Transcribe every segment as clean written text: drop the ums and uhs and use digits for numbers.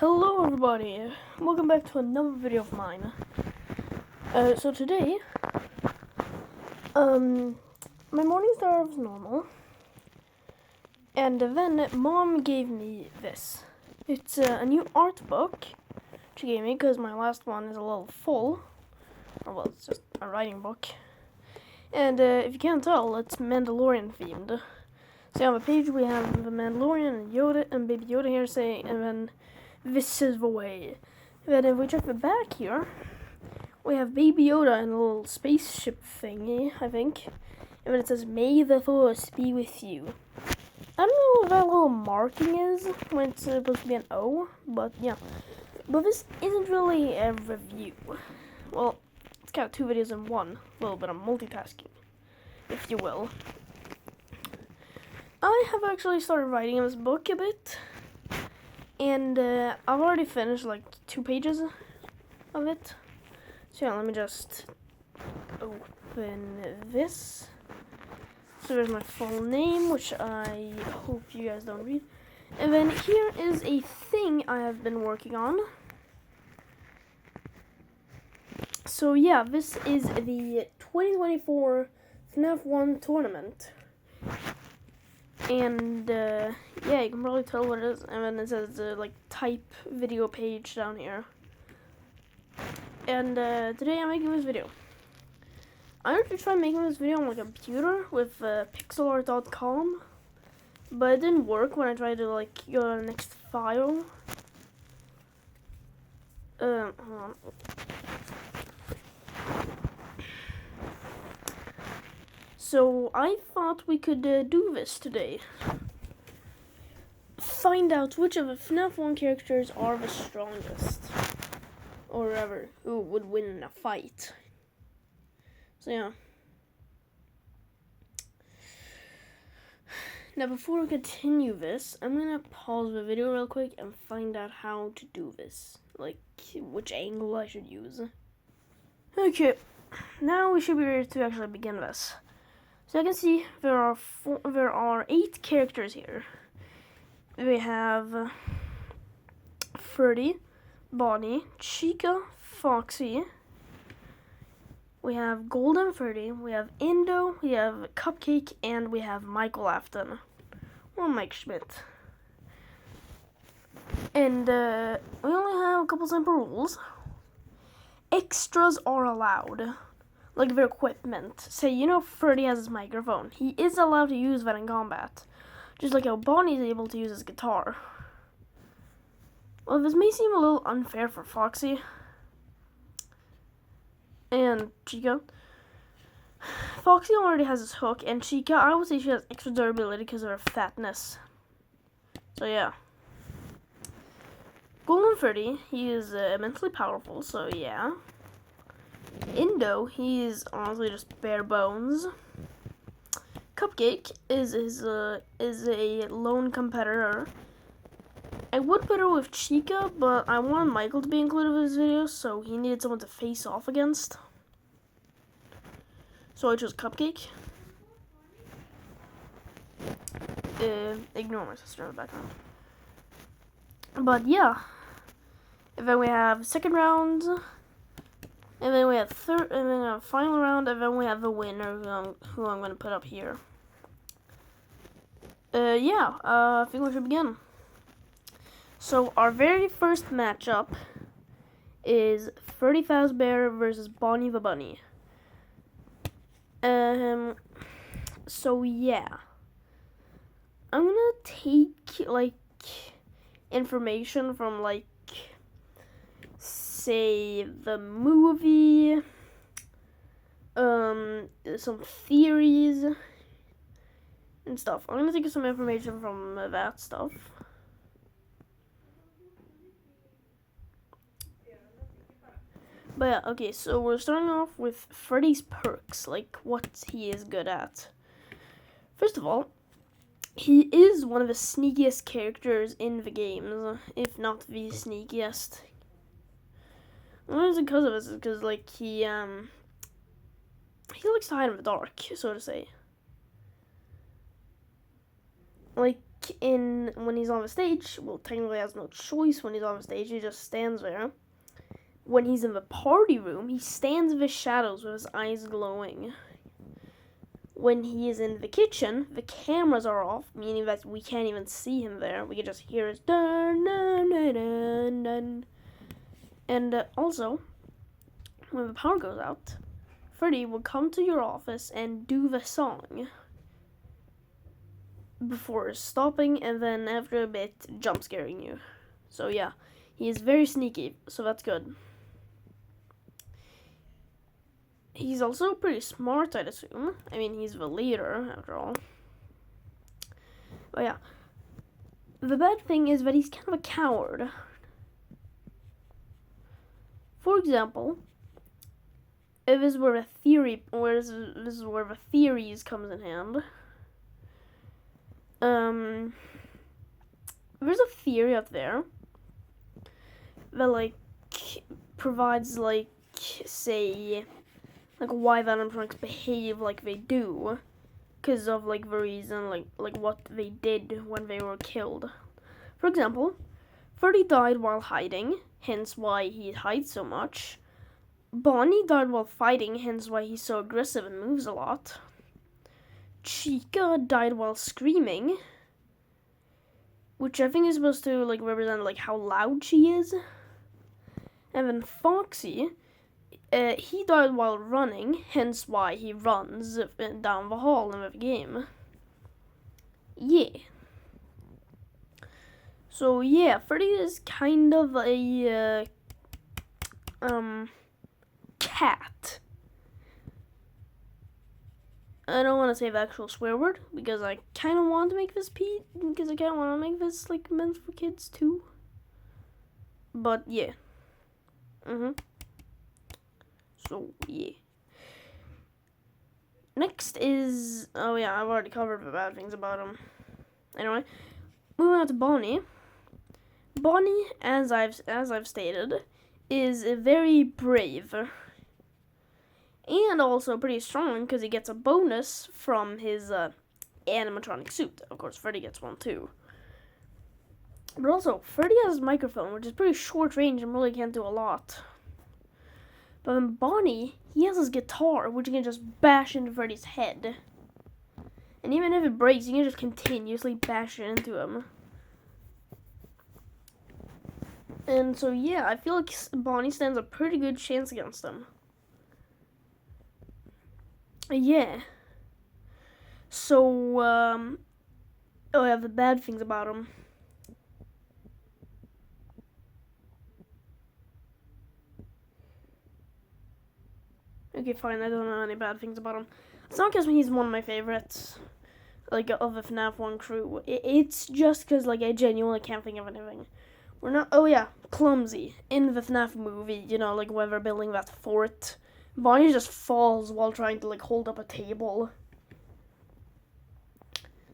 Hello everybody, welcome back to another video of mine. So today, my morning started as normal, and then Mom gave me this. It's a new art book she gave me because my last one is a little full, or well, it's just a writing book. And if you can't tell, it's Mandalorian themed. So on the page we have the Mandalorian and Yoda and Baby Yoda here saying, and then this is the way. Then if we check the back here, we have Baby Yoda in a little spaceship thingy, I think. And then it says, "May the Force be with you." I don't know what that little marking is when it's supposed to be an O, but yeah. But this isn't really a review. Well, it's kind of two videos in one. A little bit of multitasking, if you will. I have actually started writing in this book a bit. And I've already finished like 2 pages of it. So yeah, let me just open this. So there's my full name, which I hope you guys don't read. And then here is a thing I have been working on. So yeah, this is the 2024 FNAF 1 tournament. And yeah, you can probably tell what it is. And then it says like type video page down here. And today I'm making this video. I actually tried making this video on my computer with pixelart.com, but it didn't work when I tried to like go to the next file. Hold on. So I thought we could do this today. Find out which of the FNAF 1 characters are the strongest. Or whatever, who would win in a fight. So yeah. Now before we continue this, I'm gonna pause the video real quick and find out how to do this. Like, which angle I should use. Okay, now we should be ready to actually begin this. So I can see there are 8 characters here. We have Freddy, Bonnie, Chica, Foxy. We have Golden Freddy. We have Indo. We have Cupcake, and we have Michael Afton, or Mike Schmidt. And we only have a couple simple rules. Extras are allowed. Like their equipment. Say, Freddy has his microphone. He is allowed to use that in combat. Just like how Bonnie is able to use his guitar. Well, this may seem a little unfair for Foxy and Chica. Foxy already has his hook, and Chica, I would say she has extra durability because of her fatness. So yeah. Golden Freddy, he is immensely powerful, so yeah. Indo, he's honestly just bare bones. Cupcake is a lone competitor. I would put her with Chica, but I wanted Michael to be included in this video, so he needed someone to face off against. So I chose Cupcake. Ignore my sister in the background. But yeah. And then we have second round. And then we have third, and then a final round, and then we have the winner, who I'm going to put up here. I think we should begin. So our very first matchup is Freddy Fazbear versus Bonnie the Bunny. So yeah. I'm gonna take, like, information from, like, say the movie, some theories and stuff. I'm gonna take some information from that stuff. But yeah, okay, so we're starting off with Freddy's perks, like what he is good at. First of all, he is one of the sneakiest characters in the games, if not the sneakiest. One reason because of this is because, like, he likes to hide in the dark, so to say. Like, in when he's on the stage, well, technically has no choice when he's on the stage. He just stands there. When he's in the party room, he stands in the shadows with his eyes glowing. When he is in the kitchen, the cameras are off, meaning that we can't even see him there. We can just hear his dun dun dun dun dun. And also, when the power goes out, Freddy will come to your office and do the song before stopping, and then after a bit, jump scaring you. So yeah, he is very sneaky, so that's good. He's also pretty smart, I'd assume. I mean, he's the leader, after all. But yeah, the bad thing is that he's kind of a coward. For example, if this is where the theory, this is where the theories comes in hand. There's a theory out there that like provides like say like why the animatronics behave like they do, because of like the reason like what they did when they were killed. For example, Freddy died while hiding, hence why he hides so much. Bonnie died while fighting, hence why he's so aggressive and moves a lot. Chica died while screaming, which I think is supposed to like represent like how loud she is. And then Foxy, he died while running, hence why he runs down the hall in the game. Yeah. So yeah, Freddy is kind of a cat. I don't want to say the actual swear word because I kind of want to make this because I kind of want to make this like meant for kids too. But yeah. So yeah. Next is oh yeah, I've already covered the bad things about him. Anyway, moving on to Bonnie. Bonnie, as I've stated, is very brave. And also pretty strong because he gets a bonus from his animatronic suit. Of course, Freddy gets one too. But also, Freddy has his microphone, which is pretty short range and really can't do a lot. But then Bonnie, he has his guitar, which he can just bash into Freddy's head. And even if it breaks, you can just continuously bash it into him. And so yeah, I feel like Bonnie stands a pretty good chance against him. Yeah. So, oh yeah, the bad things about him. Okay, fine, I don't know any bad things about him. It's not because he's one of my favorites, like, of the FNAF 1 crew. It's just because, like, I genuinely can't think of anything. We're not, oh yeah, clumsy. In the FNAF movie, you know, like, when they're building that fort, Bonnie just falls while trying to, like, hold up a table.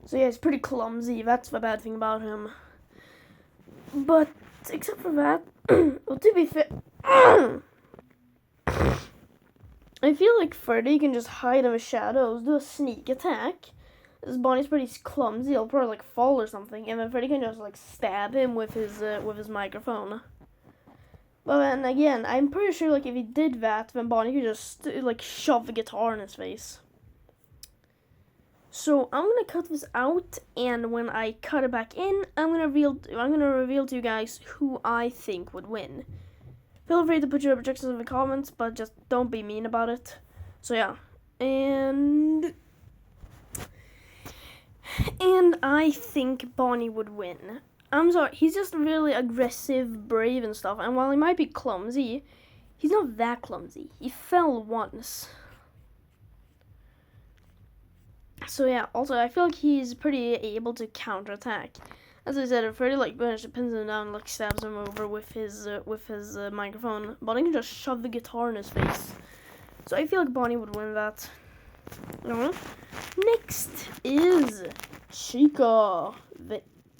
So, yeah, he's pretty clumsy. That's the bad thing about him. But, except for that, well, to be fair, I feel like Freddy can just hide in the shadows, do a sneak attack. This Bonnie's pretty clumsy. He'll probably, like, fall or something. And then Freddy can just, like, stab him with his microphone. But then again, I'm pretty sure like if he did that, then Bonnie could just like shove the guitar in his face. So I'm gonna cut this out, and when I cut it back in, I'm gonna reveal to you guys who I think would win. Feel free to put your projections in the comments, but just don't be mean about it. So yeah, and I think Bonnie would win. I'm sorry, he's just really aggressive, brave, and stuff. And while he might be clumsy, he's not that clumsy. He fell once. So yeah, also, I feel like he's pretty able to counterattack. As I said, if Freddy, like, pins him down and, like, stabs him over with his microphone, Bonnie can just shove the guitar in his face. So I feel like Bonnie would win that. Next is Chica,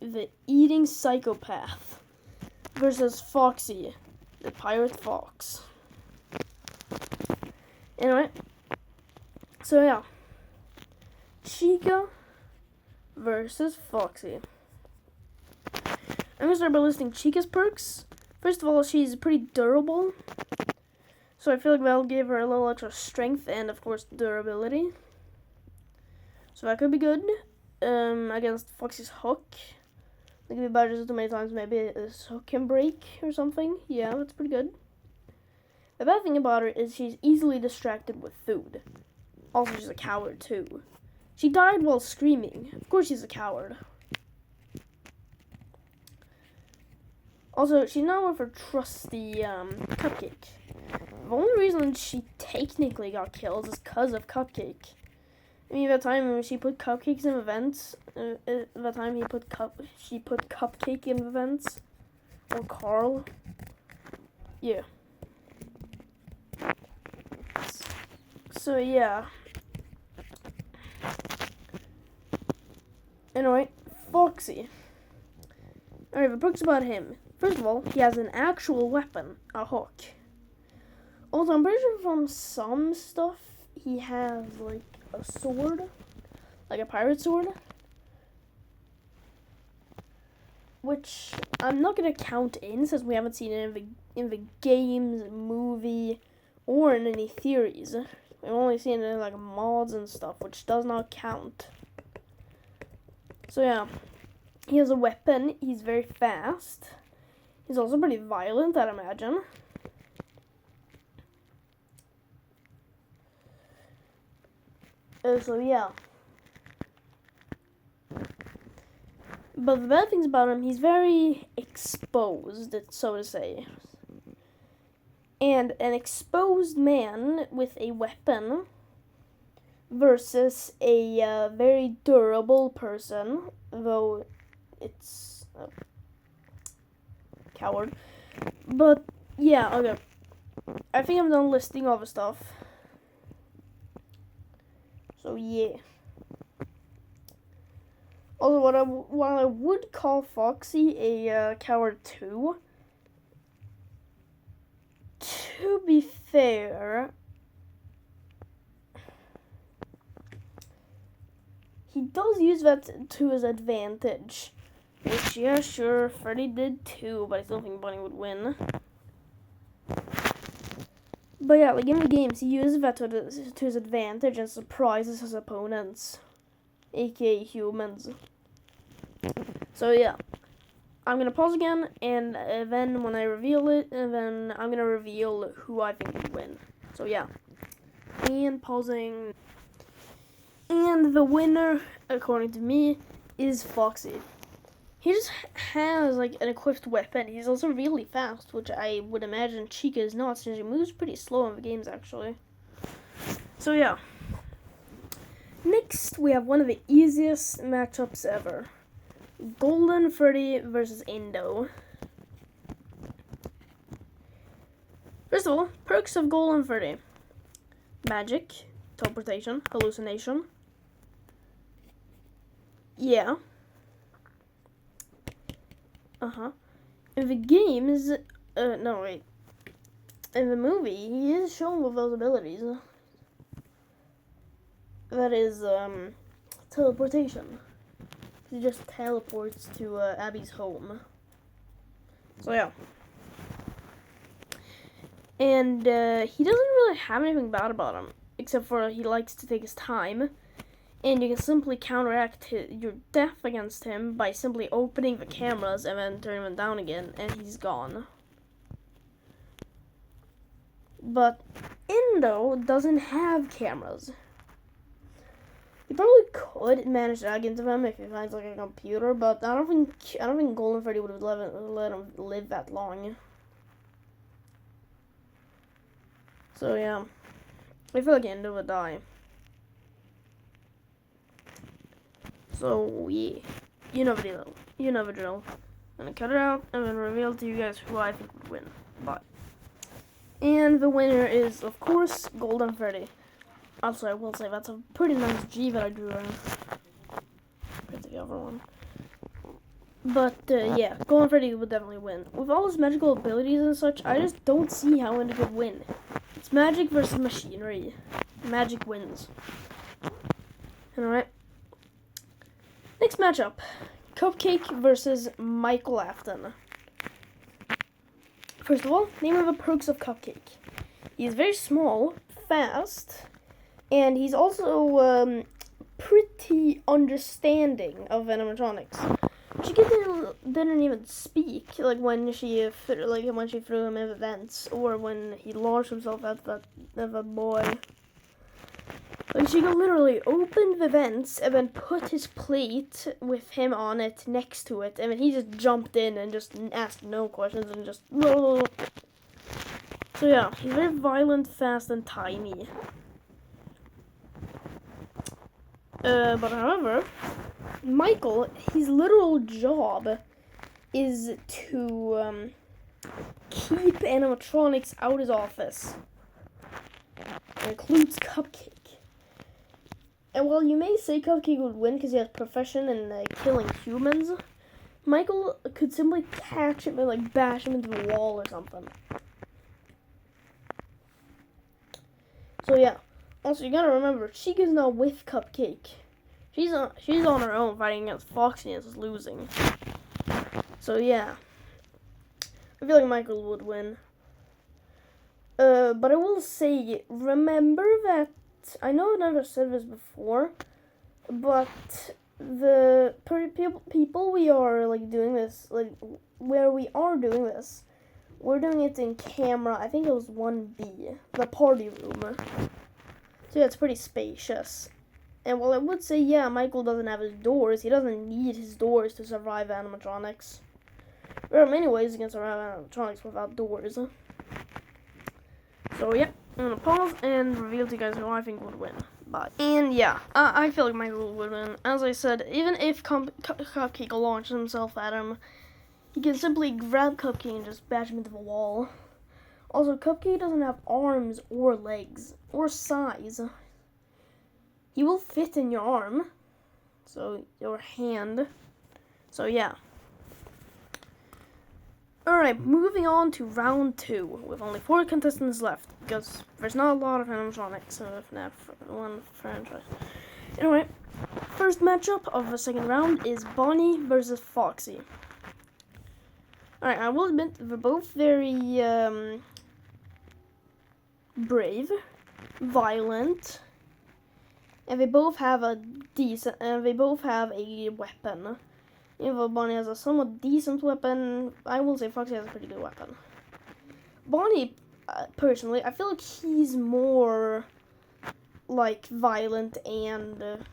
the eating psychopath, versus Foxy, the pirate fox. Anyway, so yeah, Chica versus Foxy. I'm gonna start by listing Chica's perks. First of all, she's pretty durable, so I feel like that'll give her a little extra strength and, of course, durability. So that could be good. Against Foxy's hook. Like if you badge it too many times, maybe this hook can break or something. Yeah, that's pretty good. The bad thing about her is she's easily distracted with food. Also, she's a coward too. She died while screaming. Of course she's a coward. Also, she's not with her trusty Cupcake. The only reason she technically got killed is because of Cupcake. I mean, that time when she put cupcakes in events, that time she put Cupcake in events, or Carl. Yeah. So yeah. Anyway, Foxy. Alright, the perks about him. First of all, he has an actual weapon, a hook. Also, I'm pretty sure from some stuff, he has, like, a sword. Like a pirate sword. Which I'm not going to count in, since we haven't seen it in the games, movie, or in any theories. We've only seen it in, like, mods and stuff, which does not count. So, yeah. He has a weapon. He's very fast. He's also pretty violent, I'd imagine. So, yeah. But the bad things about him, he's very exposed, so to say. And an exposed man with a weapon versus a very durable person, though it's a coward. But, yeah, okay. I think I'm done listing all the stuff. So, yeah. Also, while I would call Foxy a coward too, to be fair, he does use that to his advantage. Which, yeah, sure, Freddy did too, but I still think Bunny would win. But yeah, like in the games, he uses that to his advantage and surprises his opponents, aka humans. So yeah, I'm gonna pause again, and then when I reveal it, then I'm gonna reveal who I think would win. So yeah, and pausing. And the winner, according to me, is Foxy. He just has like an equipped weapon. He's also really fast, which I would imagine Chica is not, since she moves pretty slow in the games actually. So yeah. Next, we have one of the easiest matchups ever. Golden Freddy versus Indo. First of all, perks of Golden Freddy. Magic, teleportation, hallucination. Yeah. In the games, no wait. In the movie, he is shown with those abilities. That is, teleportation. He just teleports to Abby's home. So yeah. And he doesn't really have anything bad about him, except for he likes to take his time. And you can simply counteract your death against him by simply opening the cameras and then turning them down again, and he's gone. But Indo doesn't have cameras. He probably could manage to hack into them if he finds like a computer, but I don't think Golden Freddy would have let him live that long. So yeah, I feel like Indo would die. So yeah, you know the deal. You know the drill. I'm gonna cut it out and then reveal to you guys who I think would win. Bye. And the winner is, of course, Golden Freddy. Also, I will say that's a pretty nice G that I drew in. Compared to the other one. But yeah, Golden Freddy would definitely win. With all his magical abilities and such, I just don't see how Indo could win. It's magic versus machinery. Magic wins. Alright. Next matchup. Cupcake versus Michael Afton. First of all, name of the perks of Cupcake. He is very small, fast, and he's also pretty understanding of animatronics. She didn't even speak when she threw him in events or when he launched himself at that boy. Like she could literally open the vents and then put his plate with him on it next to it, and then he just jumped in and just asked no questions and just. So yeah, he's very violent, fast, and tiny. But however, Michael, his literal job is to keep animatronics out of his office. It includes Cupcake. And while you may say Cupcake would win because he has profession in killing humans, Michael could simply catch him and bash him into the wall or something. So yeah. Also, you gotta remember, Chica's not with Cupcake. She's on her own fighting against Foxy and is losing. So yeah, I feel like Michael would win. But I will say, remember that I know I've never said this before, but the people we are doing this, where we are doing this, we're doing it in camera. I think it was 1B, the party room. So yeah, it's pretty spacious. And while I would say, yeah, Michael doesn't have his doors, he doesn't need his doors to survive animatronics. There are many ways you can survive animatronics without doors. So yeah, I'm gonna pause and reveal to you guys who I think would win. Bye. And yeah, I feel like Michael would win. As I said, even if Cupcake launches himself at him, he can simply grab Cupcake and just bash him into the wall. Also, Cupcake doesn't have arms or legs or size. He will fit in your arm, so your hand. So yeah. Alright, moving on to round 2, with only 4 contestants left, because there's not a lot of animatronics in the FNAF 1 franchise. Anyway, first matchup of the second round is Bonnie versus Foxy. Alright, I will admit, they're both very, brave, violent, and they both have a weapon. Even though Bonnie has a somewhat decent weapon, I will say Foxy has a pretty good weapon. Bonnie, personally, I feel like he's more, violent and,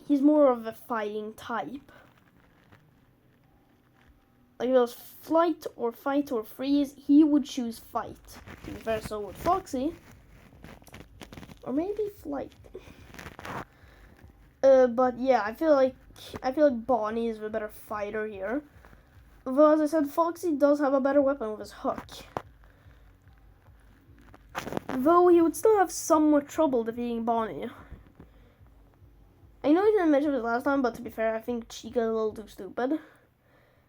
he's more of a fighting type. If it was flight or fight or freeze, he would choose fight. To be fair, so would Foxy. Or maybe flight. But yeah, I feel like Bonnie is the better fighter here. Though, as I said, Foxy does have a better weapon with his hook. Though he would still have somewhat trouble defeating Bonnie. I know I didn't mention this last time, but to be fair, I think Chica's a little too stupid.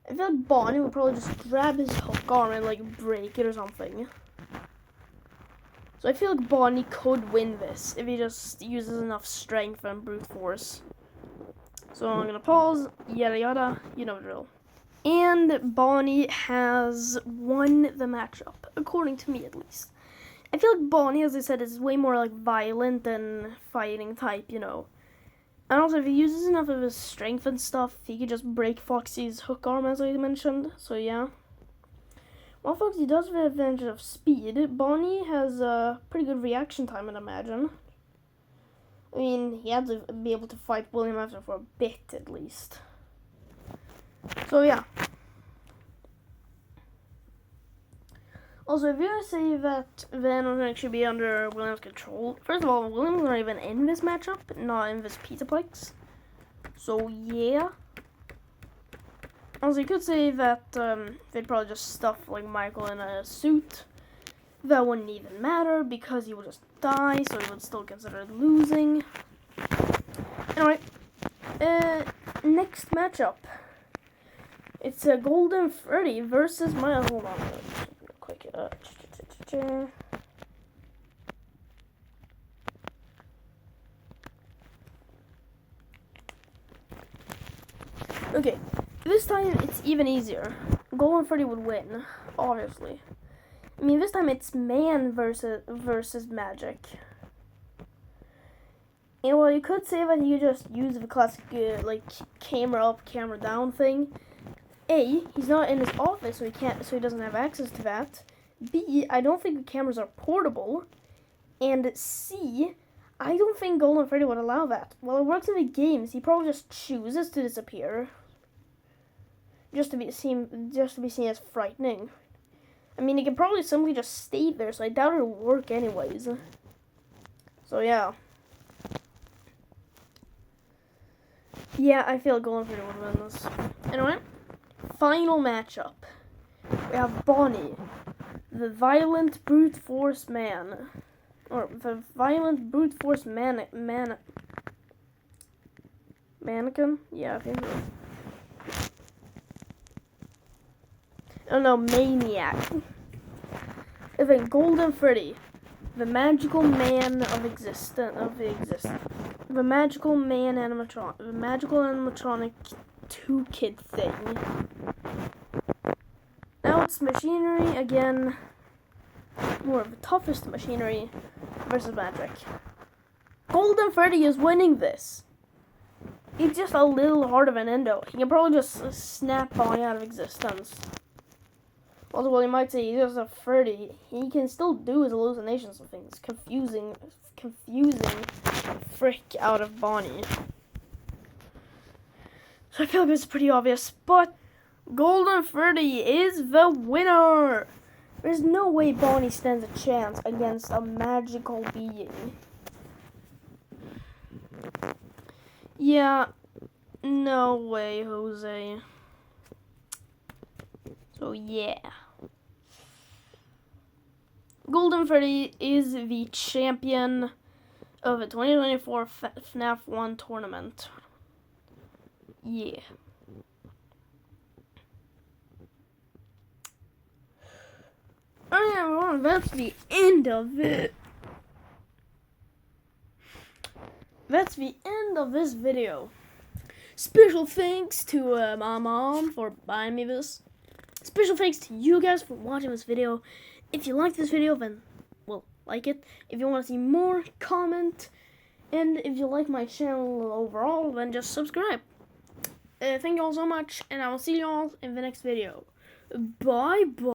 I feel like Bonnie would probably just grab his hook arm and break it or something. So I feel like Bonnie could win this if he just uses enough strength and brute force. So I'm gonna pause, yada yada, you know the drill. And Bonnie has won the matchup, according to me at least. I feel like Bonnie, as I said, is way more violent and fighting type, you know. And also, if he uses enough of his strength and stuff, he could just break Foxy's hook arm, as I mentioned. So yeah. While Foxy does have the advantage of speed, Bonnie has a pretty good reaction time, I'd imagine. I mean, he had to be able to fight William Afton for a bit, at least. So yeah. Also, if you guys say that the animatronic should be under William's control, first of all, William's not even in this matchup, not in this Pizzaplex. So yeah. Also, you could say that they'd probably just stuff Michael in a suit. That wouldn't even matter because he would just die, so he would still consider losing. Anyway, next matchup. It's a Golden Freddy versus Miles. Hold on, real quick. Okay, Okay, this time it's even easier. Golden Freddy would win, obviously. I mean, this time it's man versus magic. And well, you could say that he just used the classic like camera up, camera down thing. A, he's not in his office, so he doesn't have access to that. B, I don't think the cameras are portable. And C, I don't think Golden Freddy would allow that. Well, it works in the games. He probably just chooses to disappear, just to be seen as frightening. I mean, he could probably simply just stay there, so I doubt it'll work anyways. So yeah. Yeah, I feel Golden Freddy would win this. Anyway, final matchup. We have Bonnie, the violent brute force man. Or the violent brute force mannequin? Yeah, I think so. Oh no, maniac. And then Golden Freddy, the magical man of the magical man animatronic, the magical animatronic 2-kid thing. Now it's machinery again. More of the toughest machinery versus magic. Golden Freddy is winning this. It's just a little hard of an endo. He can probably just snap Bonnie out of existence. Also, well, you might say he's just a Freddy. He can still do his hallucinations and things, confusing frick out of Bonnie. So I feel like it's pretty obvious, but Golden Freddy is the winner. There's no way Bonnie stands a chance against a magical being. Yeah, no way, Jose. So yeah. Golden Freddy is the champion of the 2024 FNAF 1 tournament. Yeah. Alright everyone, that's the end of it. That's the end of this video. Special thanks to my mom for buying me this. Special thanks to you guys for watching this video. If you like this video, then, well, like it. If you want to see more, comment. And if you like my channel overall, then just subscribe. Thank you all so much, and I will see you all in the next video. Bye-bye.